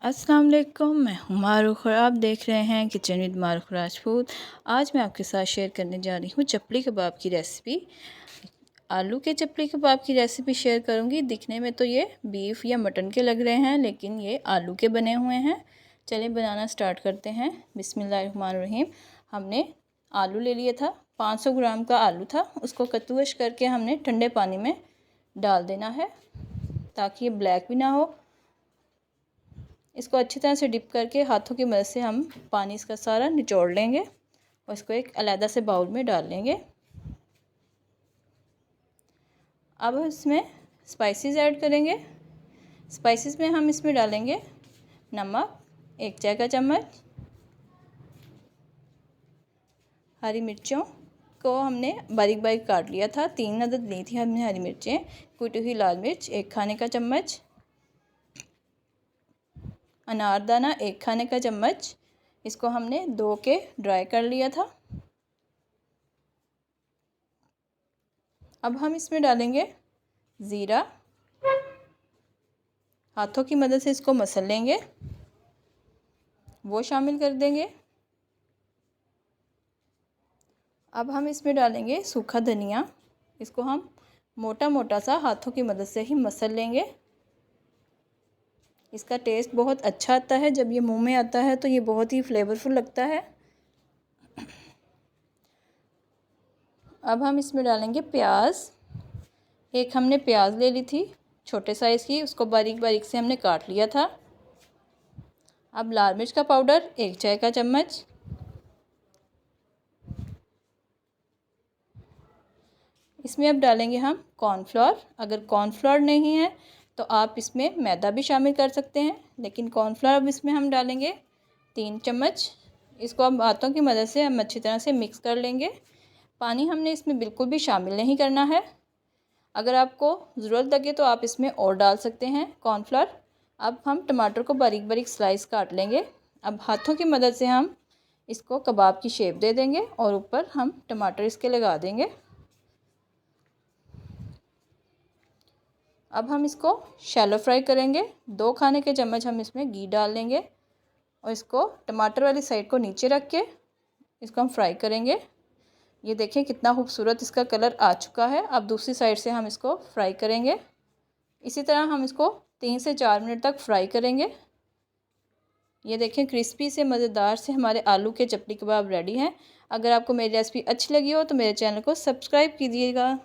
अस्सलाम वालेकुम, मैं हूँ मारूख और आप देख रहे हैं किचन विद मारूख राजपूत। आज मैं आपके साथ शेयर करने जा रही हूँ चपली कबाब की रेसिपी। आलू के चपली कबाब की रेसिपी शेयर करूँगी। दिखने में तो ये बीफ या मटन के लग रहे हैं, लेकिन ये आलू के बने हुए हैं। चलिए बनाना स्टार्ट करते हैं। बिस्मिल्लाहिर्रहमानिर्रहीम। हमने आलू ले लिया था, 500 ग्राम का आलू था। उसको कद्दूकस करके हमने ठंडे पानी में डाल देना है ताकि ये ब्लैक भी ना हो। इसको अच्छी तरह से डिप करके हाथों की मदद से हम पानी इसका सारा निचोड़ लेंगे और इसको एक अलग से बाउल में डाल लेंगे। अब इसमें स्पाइसेस ऐड करेंगे। स्पाइसेस में हम इसमें डालेंगे नमक 1 चाय का चम्मच, हरी मिर्चों को हमने बारीक बारीक काट लिया था, 3 अदद ली थी हमने हरी मिर्चें, कुटी हुई लाल मिर्च 1 खाने का चम्मच, अनारदाना 1 खाने का चम्मच। इसको हमने धो के ड्राई कर लिया था। अब हम इसमें डालेंगे ज़ीरा, हाथों की मदद से इसको मसल लेंगे, वो शामिल कर देंगे। अब हम इसमें डालेंगे सूखा धनिया। इसको हम मोटा मोटा सा हाथों की मदद से ही मसल लेंगे। इसका टेस्ट बहुत अच्छा आता है, जब ये मुंह में आता है तो ये बहुत ही फ्लेवरफुल लगता है। अब हम इसमें डालेंगे प्याज। एक हमने प्याज ले ली थी छोटे साइज़ की, उसको बारीक बारीक से हमने काट लिया था। अब लाल मिर्च का पाउडर 1 चाय का चम्मच, इसमें अब डालेंगे हम कॉर्नफ्लोर। अगर कॉर्नफ्लोर नहीं है तो आप इसमें मैदा भी शामिल कर सकते हैं, लेकिन कॉर्नफ्लोर अब इसमें हम डालेंगे 3 चम्मच। इसको अब हाथों की मदद से हम अच्छी तरह से मिक्स कर लेंगे। पानी हमने इसमें बिल्कुल भी शामिल नहीं करना है। अगर आपको ज़रूरत लगे तो आप इसमें और डाल सकते हैं कॉर्नफ्लोर। अब हम टमाटर को बारीक बारीक स्लाइस काट लेंगे। अब हाथों की मदद से हम इसको कबाब की शेप दे देंगे और ऊपर हम टमाटर इसके लगा देंगे। अब हम इसको शैलो फ्राई करेंगे। 2 खाने के चम्मच हम इसमें घी डाल लेंगे और इसको टमाटर वाली साइड को नीचे रख के इसको हम फ्राई करेंगे। ये देखें कितना खूबसूरत इसका कलर आ चुका है। अब दूसरी साइड से हम इसको फ्राई करेंगे। इसी तरह हम इसको 3 से 4 मिनट तक फ्राई करेंगे। ये देखें क्रिस्पी से मज़ेदार से हमारे आलू के चपली कबाब रेडी हैं। अगर आपको मेरी रेसिपी अच्छी लगी हो तो मेरे चैनल को सब्सक्राइब कीजिएगा।